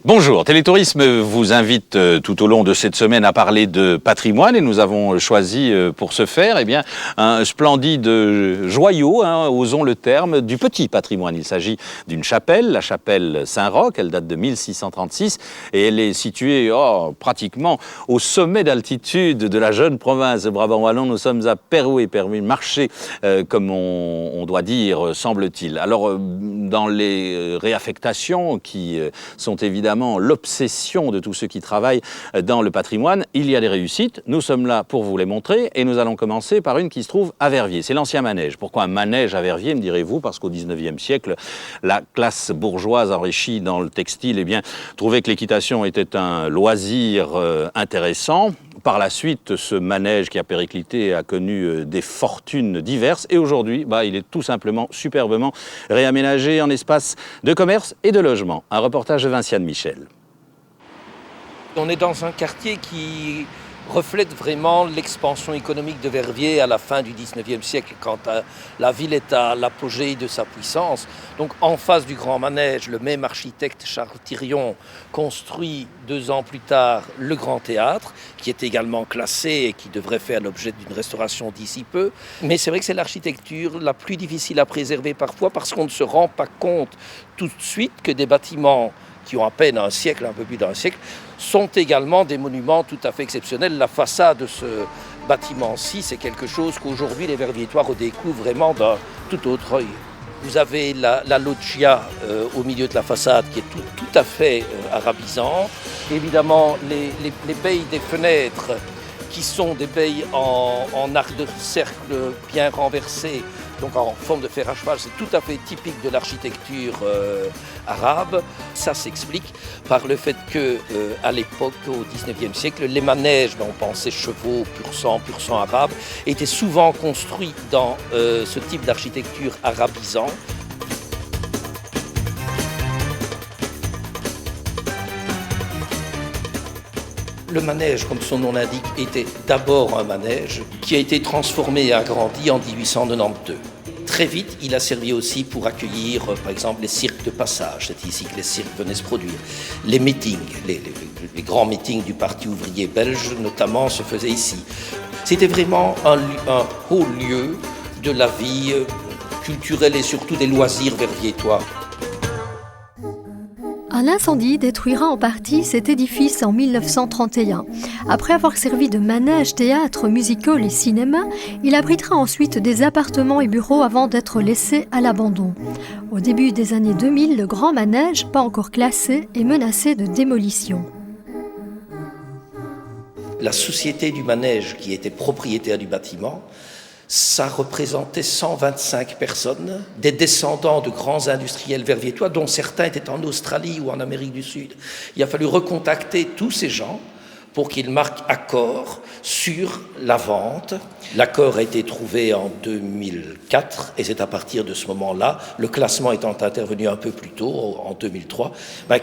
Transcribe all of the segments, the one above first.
Bonjour, Télétourisme vous invite tout au long de cette semaine à parler de patrimoine et nous avons choisi pour ce faire un splendide joyau, osons le terme, du petit patrimoine. Il s'agit d'une chapelle, la chapelle Saint-Roch, elle date de 1636 et elle est située pratiquement au sommet d'altitude de la jeune province de Brabant-Wallon. Nous sommes à Perouet, marché comme on doit dire, semble-t-il. Alors, dans les réaffectations qui sont évidemment l'obsession de tous ceux qui travaillent dans le patrimoine, il y a des réussites. Nous sommes là pour vous les montrer et nous allons commencer par une qui se trouve à Verviers. C'est l'ancien manège. Pourquoi un manège à Verviers, me direz-vous? Parce qu'au 19e siècle, la classe bourgeoise enrichie dans le textile trouvait que l'équitation était un loisir intéressant. Par la suite, ce manège qui a périclité a connu des fortunes diverses et aujourd'hui, il est tout simplement superbement réaménagé en espace de commerce et de logement. Un reportage de Vinciane Michel. On est dans un quartier qui reflète vraiment l'expansion économique de Verviers à la fin du 19e siècle, quand la ville est à l'apogée de sa puissance. Donc en face du grand manège, le même architecte Charles Thirion construit 2 ans plus tard le Grand Théâtre, qui est également classé et qui devrait faire l'objet d'une restauration d'ici peu. Mais c'est vrai que c'est l'architecture la plus difficile à préserver parfois parce qu'on ne se rend pas compte tout de suite que des bâtiments qui ont à peine un siècle, un peu plus d'un siècle, sont également des monuments tout à fait exceptionnels. La façade de ce bâtiment-ci, c'est quelque chose qu'aujourd'hui les Verviétois redécouvrent vraiment d'un tout autre œil. Vous avez la loggia au milieu de la façade qui est tout à fait arabisante. Évidemment, les baies des fenêtres qui sont des baies en arc de cercle bien renversé, donc en forme de fer à cheval, c'est tout à fait typique de l'architecture arabe. Ça s'explique par le fait que, à l'époque, au 19e siècle, les manèges, on pensait chevaux pur sang arabe, étaient souvent construits dans ce type d'architecture arabisant. Le manège, comme son nom l'indique, était d'abord un manège qui a été transformé et agrandi en 1892. Très vite, il a servi aussi pour accueillir, par exemple, les cirques de passage. C'est ici que les cirques venaient se produire. Les meetings, les grands meetings du Parti ouvrier belge, notamment, se faisaient ici. C'était vraiment un haut lieu de la vie culturelle et surtout des loisirs verviétois. Un incendie détruira en partie cet édifice en 1931. Après avoir servi de manège, théâtre, music-hall et cinéma, il abritera ensuite des appartements et bureaux avant d'être laissé à l'abandon. Au début des années 2000, le grand manège, pas encore classé, est menacé de démolition. La société du manège, qui était propriétaire du bâtiment, ça représentait 125 personnes, des descendants de grands industriels verviétois, dont certains étaient en Australie ou en Amérique du Sud. Il a fallu recontacter tous ces gens pour qu'ils marquent accord sur la vente. L'accord a été trouvé en 2004 et c'est à partir de ce moment-là, le classement étant intervenu un peu plus tôt, en 2003,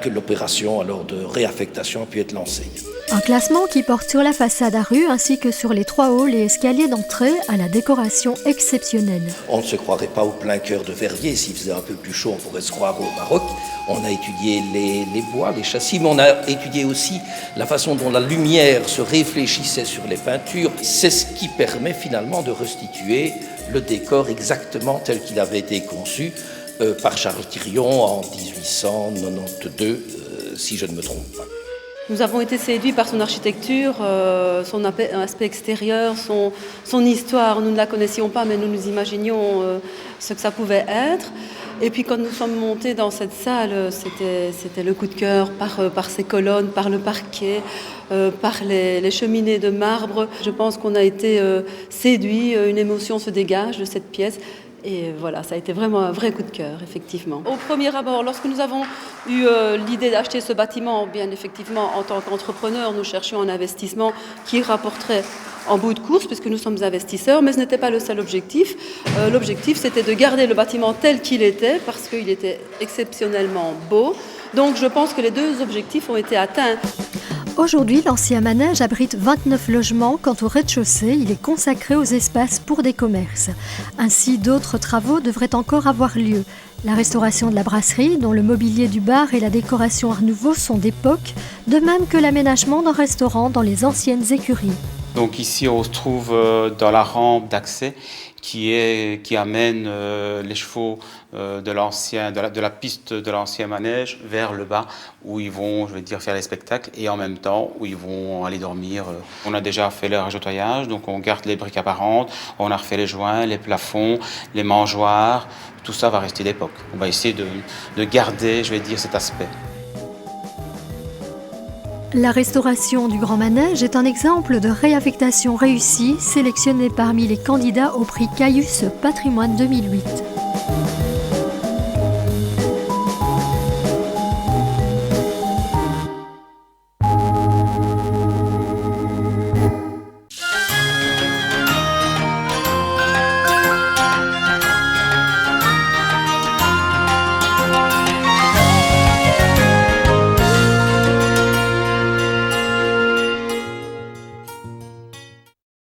que l'opération alors de réaffectation a pu être lancée. Un classement qui porte sur la façade à rue ainsi que sur les 3 halls et escaliers d'entrée à la décoration exceptionnelle. On ne se croirait pas au plein cœur de Verviers. S'il faisait un peu plus chaud, on pourrait se croire au Maroc. On a étudié les bois, les châssis, mais on a étudié aussi la façon dont la lumière se réfléchissait sur les peintures. C'est ce qui permet finalement de restituer le décor exactement tel qu'il avait été conçu par Charles Thirion en 1892, si je ne me trompe pas. Nous avons été séduits par son architecture, son aspect extérieur, son histoire. Nous ne la connaissions pas, mais nous nous imaginions ce que ça pouvait être. Et puis quand nous sommes montés dans cette salle, c'était le coup de cœur par ses colonnes, par le parquet, par les cheminées de marbre. Je pense qu'on a été séduits, une émotion se dégage de cette pièce. Et voilà, ça a été vraiment un vrai coup de cœur, effectivement. Au premier abord, lorsque nous avons eu l'idée d'acheter ce bâtiment, bien effectivement, en tant qu'entrepreneur, nous cherchions un investissement qui rapporterait en bout de course, puisque nous sommes investisseurs, mais ce n'était pas le seul objectif. L'objectif, c'était de garder le bâtiment tel qu'il était, parce qu'il était exceptionnellement beau. Donc, je pense que les 2 objectifs ont été atteints. Aujourd'hui, l'ancien manège abrite 29 logements. Quant au rez-de-chaussée, il est consacré aux espaces pour des commerces. Ainsi, d'autres travaux devraient encore avoir lieu. La restauration de la brasserie, dont le mobilier du bar et la décoration Art Nouveau sont d'époque, de même que l'aménagement d'un restaurant dans les anciennes écuries. Donc ici, on se trouve dans la rampe d'accès qui amène les chevaux de la piste de l'ancien manège vers le bas où ils vont, faire les spectacles et en même temps où ils vont aller dormir. On a déjà fait le rajoutoyage, donc on garde les briques apparentes, on a refait les joints, les plafonds, les mangeoires, tout ça va rester d'époque. On va essayer de garder, cet aspect. La restauration du Grand Manège est un exemple de réaffectation réussie, sélectionné parmi les candidats au prix Caius Patrimoine 2008.